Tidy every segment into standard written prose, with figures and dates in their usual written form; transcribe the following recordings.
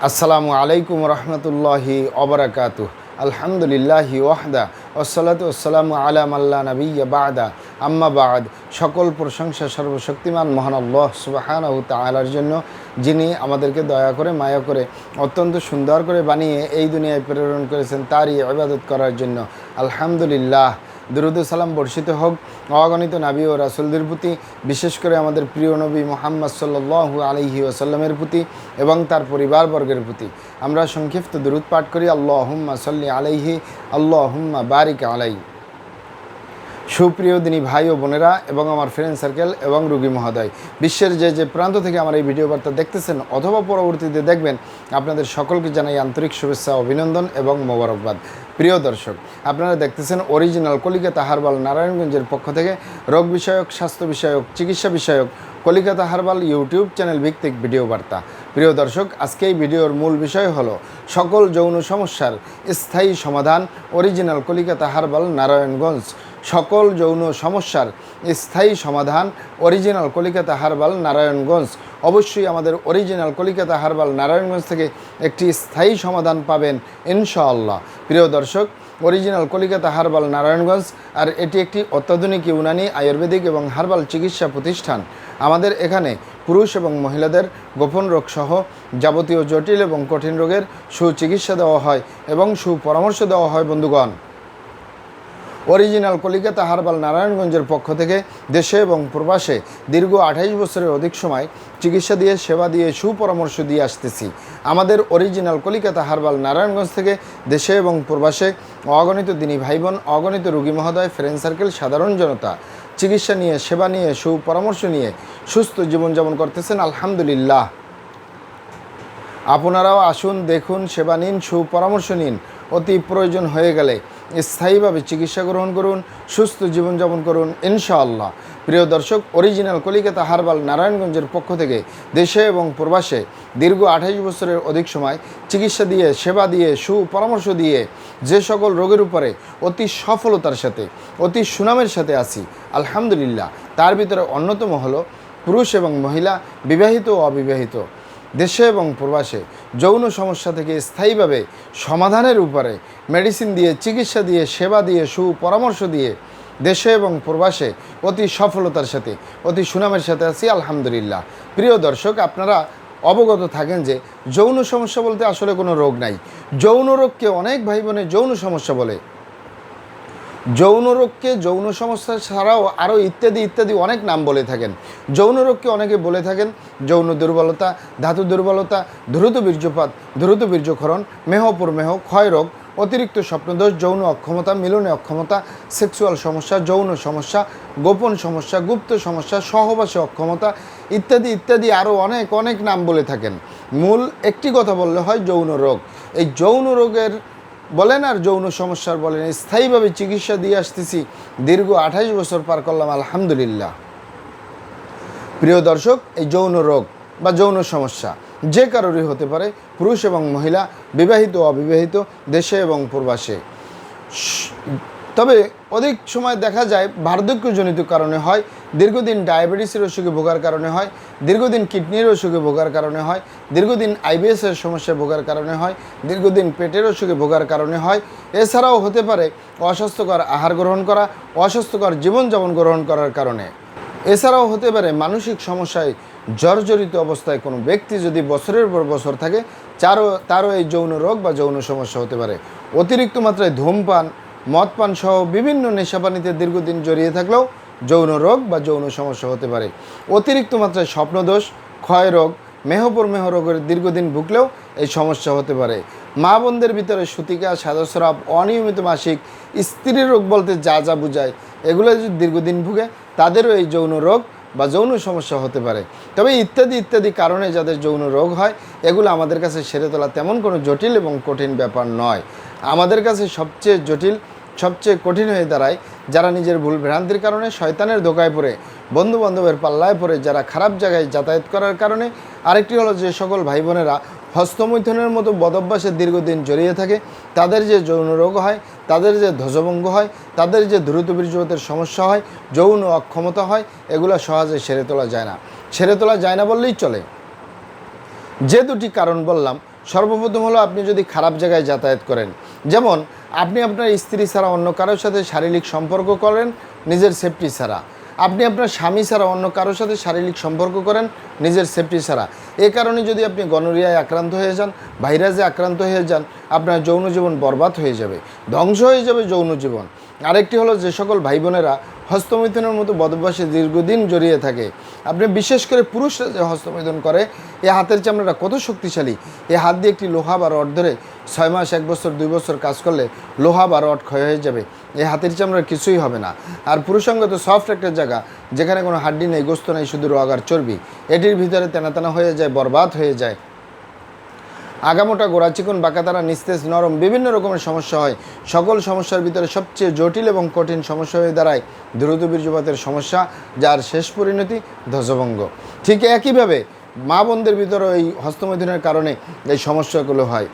আসসালামু আলাইকুম রহমতুল্লাহি ওবরাকাতুহ। আলহামদুলিল্লাহি ওয়াহদা ওয়াসসালাতু ওয়াসসালামু আলা মাল্লা নাবিয়্যা বা'দা আম্মা বা'দ। সকল প্রশংসা সর্বশক্তিমান মহান আল্লাহ সুবহানাহু তাআলার জন্য, যিনি আমাদেরকে দয়া করে মায়া করে অত্যন্ত সুন্দর করে বানিয়ে এই দুনিয়ায় প্রেরণ করেছেন তারই ইবাদত করার জন্য। আলহামদুলিল্লাহ। দুরূদ ও সালাম বর্ষিত হোক অগণিত নবী ও রাসূলদের প্রতি, বিশেষ করে আমাদের প্রিয় নবী মুহাম্মদ সাল্লাল্লাহু আলাইহি ওয়াসাল্লামের প্রতি এবং তার পরিবারবর্গের প্রতি। আমরা সংক্ষিপ্ত দুরূদ পাঠ করি। আল্লাহুম্মা সাল্লি আলাইহি, আল্লাহুম্মা বারিক আলাইহি। সুপ্রিয় দিনী ভাই ও বোনেরা এবং আমার ফ্রেন্ড সার্কেল এবং রোগী মহোদয়, বিশ্বের যে প্রান্ত থেকে আমার এই ভিডিও বার্তা দেখতেছেন অথবা পরবর্তীতে দেখবেন, আপনাদের সকলকে জানাই আন্তরিক শুভেচ্ছা, অভিনন্দন এবং মোবারকবাদ। প্রিয় দর্শক, আপনারা দেখতেছেন অরিজিনাল কলিকাতা হার্বাল নারায়ণগঞ্জের পক্ষ থেকে রোগ বিষয়ক, স্বাস্থ্য বিষয়ক, চিকিৎসা বিষয়ক কলিকাতা হার্বাল ইউটিউব চ্যানেল ভিত্তিক ভিডিও বার্তা। প্রিয় দর্শক, আজকে এই ভিডিওর মূল বিষয় হলো সকল যৌন সমস্যার স্থায়ী সমাধান অরিজিনাল কলিকাতা হার্বাল নারায়ণগঞ্জ। সকল যৌন সমস্যার স্থায়ী সমাধান অরিজিনাল কলিকাতা হার্বাল নারায়ণগঞ্জ। অবশ্যই আমাদের অরিজিনাল কলিকাতা হার্বাল নারায়ণগঞ্জ থেকে একটি স্থায়ী সমাধান পাবেন ইনশাআল্লাহ। প্রিয় দর্শক, অরিজিনাল কলিকাতা হার্বাল নারায়ণগঞ্জ আর এটি একটি অত্যাধুনিক ইউনানি, আয়ুর্বেদিক এবং হার্বাল চিকিৎসা প্রতিষ্ঠান। আমাদের এখানে পুরুষ এবং মহিলাদের গোপন রোগ সহ যাবতীয় জটিল এবং কঠিন রোগের সুচিকিৎসা দেওয়া হয় এবং সুপরামর্শ দেওয়া হয়। বন্ধুগণ, অরিজিনাল কলিকাতা হার্বাল নারায়ণগঞ্জের পক্ষ থেকে দেশে এবং প্রবাসে দীর্ঘ 28 বছরের অধিক সময় চিকিৎসা দিয়ে, সেবা দিয়ে, সুপরামর্শ দিয়ে আসতেছি। আমাদের অরিজিনাল কলিকাতা হার্বাল নারায়ণগঞ্জ থেকে দেশে এবং প্রবাসে অগণিত দিনী ভাই বোন, অগণিত রোগী মহোদয়, ফ্রেন্ড সার্কেল, সাধারণ জনতা চিকিৎসা নিয়ে, সেবা নিয়ে, সুপরামর্শ নিয়ে সুস্থ জীবনযাপন করতেছেন আলহামদুলিল্লাহ। আপনারাও আসুন, দেখুন, সেবা নিন, সুপরামর্শ নিন। অতি প্রয়োজন হয়ে গেলে স্থায়ীভাবে চিকিৎসা গ্রহণ করুন, সুস্থ জীবনযাপন করুন ইনশাআল্লাহ। প্রিয় দর্শক, অরিজিনাল কলিকাতা হার্বাল নারায়ণগঞ্জের পক্ষ থেকে দেশে এবং প্রবাসে দীর্ঘ 28 বছরের অধিক সময় চিকিৎসা দিয়ে, সেবা দিয়ে, সুপরামর্শ দিয়ে যে সকল রোগের উপরে অতি সফলতার সাথে, অতি সুনামের সাথে আছি আলহামদুলিল্লাহ, তার ভিতরে অন্যতম হলো পুরুষ এবং মহিলা, বিবাহিত ও অবিবাহিত, দেশে এবং প্রবাসে যৌন সমস্যা থেকে স্থায়ীভাবে সমাধানের উপরে মেডিসিন দিয়ে, চিকিৎসা দিয়ে, সেবা দিয়ে, সুপরামর্শ দিয়ে দেশে এবং প্রবাসে অতি সফলতার সাথে, অতি সুনামের সাথে আছি আলহামদুলিল্লাহ। প্রিয় দর্শক, আপনারা অবগত থাকেন যে যৌন সমস্যা বলতে আসলে কোনো রোগ নাই। যৌন রোগকে অনেক ভাই বোনে যৌন সমস্যা বলে। যৌন রোগকে যৌন সমস্যা ছাড়াও আরও ইত্যাদি ইত্যাদি অনেক নাম বলে থাকেন। যৌন রোগকে অনেকে বলে থাকেন যৌন দুর্বলতা, ধাতু দুর্বলতা, দ্রুত বীর্যপাত, দ্রুত বীর্যক্ষরণ, মেহপুরমেহ, ক্ষয় রোগ, অতিরিক্ত স্বপ্নদোষ, যৌন অক্ষমতা, মিলনে অক্ষমতা, সেক্সুয়াল সমস্যা, যৌন সমস্যা, গোপন সমস্যা, গুপ্ত সমস্যা, সহবাসে অক্ষমতা ইত্যাদি ইত্যাদি আরও অনেক অনেক নাম বলে থাকেন। মূল একটি কথা বললে হয় যৌন রোগ। এই যৌন রোগের বলেন আর যৌন সমস্যার বলেন, স্থায়ীভাবে চিকিৎসা দিয়ে আসতেছি, দীর্ঘ 28 বছর পার করলাম আলহামদুলিল্লাহ। প্রিয় দর্শক, এই যৌন রোগ বা যৌন সমস্যা যে কারোরই হতে পারে, পুরুষ এবং মহিলা, বিবাহিত ও অবিবাহিত, দেশে এবং প্রবাসে। তবে অধিক সময় দেখা যায় বার্ধক্যজনিত কারণে হয়, দীর্ঘদিন ডায়াবেটিসের অসুখে ভোগার কারণে হয়, দীর্ঘদিন কিডনির অসুখে ভোগার কারণে হয়, দীর্ঘদিন আইবিএসের সমস্যায় ভোগার কারণে হয়, দীর্ঘদিন পেটের অসুখে ভোগার কারণে হয়। এছাড়াও হতে পারে অস্বাস্থ্যকর আহার গ্রহণ করা, অস্বাস্থ্যকর জীবনযাপন গ্রহণ করার কারণে। এছাড়াও হতে পারে মানসিক সমস্যায় জর্জরিত অবস্থায় কোনো ব্যক্তি যদি বছরের পর বছর থাকে, তারও এই যৌন রোগ বা যৌন সমস্যা হতে পারে। অতিরিক্ত মাত্রায় ধূমপান, মদপান সহ বিভিন্ন নেশাপানিতে দীর্ঘদিন জড়িয়ে থাকলেও যৌন রোগ বা যৌন সমস্যা হতে পারে। অতিরিক্ত মাত্রায় স্বপ্নদোষ, ক্ষয় রোগ, মেহপুরমেহ রোগের দীর্ঘদিন ভুগলেও এই সমস্যা হতে পারে। মা বোনদের ভিতরে সূতিকা, সাদাস্রাব, অনিয়মিত মাসিক, স্ত্রী রোগ বলতে যা যা বোঝায়, এগুলো যদি দীর্ঘদিন ভুগে তাদেরও এই যৌন রোগ বা যৌন সমস্যা হতে পারে। তবে ইত্যাদি ইত্যাদি কারণে যাদের যৌন রোগ হয়, এগুলো আমাদের কাছে সেরে তোলা তেমন কোনো জটিল এবং কঠিন ব্যাপার নয়। আমাদের কাছে সবচেয়ে জটিল, সবচেয়ে কঠিন হয়ে দাঁড়ায় যারা নিজের ভুল ভ্রান্তির কারণে, শয়তানের ধোকায় পড়ে, বন্ধুবান্ধবের পাল্লায় পড়ে, যারা খারাপ জায়গায় যাতায়াত করার কারণে। আরেকটি হলো যে সকল ভাই বোনেরা হস্তমৈথুনের মতো বদভ্যাসে দীর্ঘদিন জড়িয়ে থাকে, তাদের যে যৌন রোগ হয়, তাদের যে ধ্বজভঙ্গ হয়, তাদের যে দ্রুত বীর্যপাতের সমস্যা হয়, যৌন অক্ষমতা হয়, এগুলো সহজে সেরে তোলা যায় না। সেরে তোলা যায় না বললেই চলে। যে দুটি কারণ বললাম, সর্বপ্রথম হলো আপনি যদি খারাপ জায়গায় যাতায়াত করেন, যেমন আপনি আপনার স্ত্রী ছাড়া অন্য কারোর সাথে শারীরিক সম্পর্ক করেন নিজের সেফটি ছাড়া, আপনি আপনার স্বামী ছাড়া অন্য কারোর সাথে শারীরিক সম্পর্ক করেন নিজের সেফটি ছাড়া, এ কারণে যদি আপনি গনোরিয়ায় আক্রান্ত হয়ে যান, ভাইরাসে আক্রান্ত হয়ে যান, আপনার যৌন জীবন বরবাদ হয়ে যাবে, ধ্বংস হয়ে যাবে যৌন জীবন। আরেকটি হলো যে সকল ভাই বোনেরা হস্তমৈথুনের মতো বদভ্যাসে দীর্ঘদিন জড়িয়ে থাকে, আপনি বিশেষ করে পুরুষরা যে হস্তমৈথুন করে, এই হাতের চামড়াটা কত শক্তিশালী, এই হাত দিয়ে একটি লোহা বা রড ধরে 6 মাস 1 বছর 2 বছর কাজ করলে লোহা বা রড ক্ষয় হয়ে যাবে, এই হাতের চামড়ার কিছুই হবে না। আর পুরুষাঙ্গ তো সফট একটা জায়গা, যেখানে কোনো হাড্ডি নেই, গোস্ত নেই, শুধু রগ আর চর্বি, এটির ভিতরে তেনা হয়ে যায়, বরবাদ হয়ে যায়, আগামোটা গোড়া চিকন বাঁকাতারা নিস্তেজ নরম বিভিন্ন রকমের সমস্যা হয়। সকল সমস্যার ভিতরে সবচেয়ে জটিল এবং কঠিন সমস্যা হয়ে দাঁড়ায় দ্রুত বীর্যপাতের সমস্যা, যার শেষ পরিণতি ধ্বজভঙ্গ। ঠিক একইভাবে মা বোনদের ভিতরে এই হস্তমৈথুনের কারণে এই সমস্যাগুলো হয়।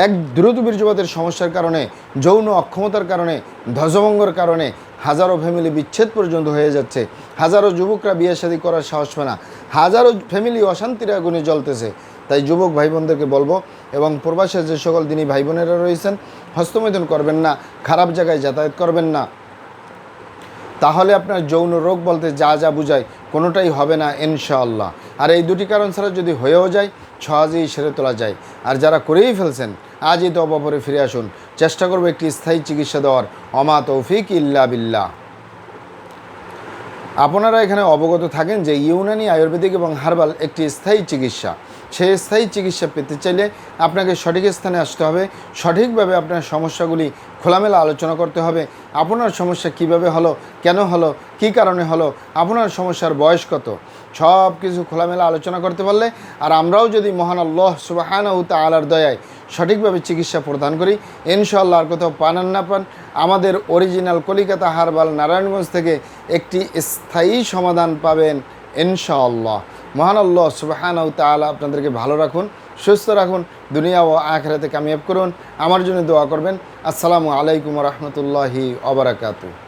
এক দ্রুত বীর্যপাতের সমস্যার কারণে, যৌন অক্ষমতার কারণে, ধ্বজভঙ্গর কারণে হাজারো ফ্যামিলি বিচ্ছেদ পর্যন্ত হয়ে যাচ্ছে, হাজারো যুবকরা বিয়ে শাদী করার সাহস পায় না, হাজারো ফ্যামিলি অশান্তির আগুনে জ্বলতেছে। তাই যুবক ভাই বোনদেরকে বলবো, এবং প্রবাসে যে সকল দিনী ভাই বোনেরা রয়েছেন, হস্তমৈথুন করবেন না, খারাপ জায়গায় যাতায়াত করবেন না, তাহলে আপনার যৌন রোগ বলতে যা যা বুঝায় কোনোটাই হবে না ইনশাআল্লাহ। আর এই দুটি কারণ ছাড়া যদি হয়েও যায়, সহজেই সেরে তোলা যায়। আর যারা করেই ফেলছেন, আজই তো অপরে ফিরে আসুন, চেষ্টা করবো একটি স্থায়ী চিকিৎসা দেওয়ার। অমা তৌফিক ইল্লা বিল্লাহ। আপনারা এখানে অবগত থাকেন যে ইউনানি, আয়ুর্বেদিক এবং হার্বাল একটি স্থায়ী চিকিৎসা। সেই স্থায়ী চিকিৎসা পেতে চাইলে আপনাকে সঠিক স্থানে আসতে হবে, সঠিকভাবে আপনার সমস্যাগুলি খোলামেলা আলোচনা করতে হবে। আপনার সমস্যা কিভাবে হলো, কেন হলো, কী কারণে হলো, আপনার সমস্যার বয়স কত, সব কিছু খোলামেলা আলোচনা করতে পারলে, আর আমরাও যদি মহান আল্লাহ সুবহানাহু ওয়া তাআলার দয়ায় সঠিকভাবে চিকিৎসা প্রদান করি, ইনশাআল্লাহ আর কোথাও পান আর না পান, আমাদের অরিজিনাল কলিকাতা হার্বাল নারায়ণগঞ্জ থেকে একটি স্থায়ী সমাধান পাবেন ইনশাআল্লাহ। মহান আল্লাহ সুবহানাহু ওয়া তাআলা আপনাদেরকে ভালো রাখুন, সুস্থ রাখুন, দুনিয়া ও আখিরাতে কামিয়াব করুন। আমার জন্য দোয়া করবেন। আসসালামু আলাইকুম ওয়া রাহমাতুল্লাহি ওয়া বারাকাতুহু।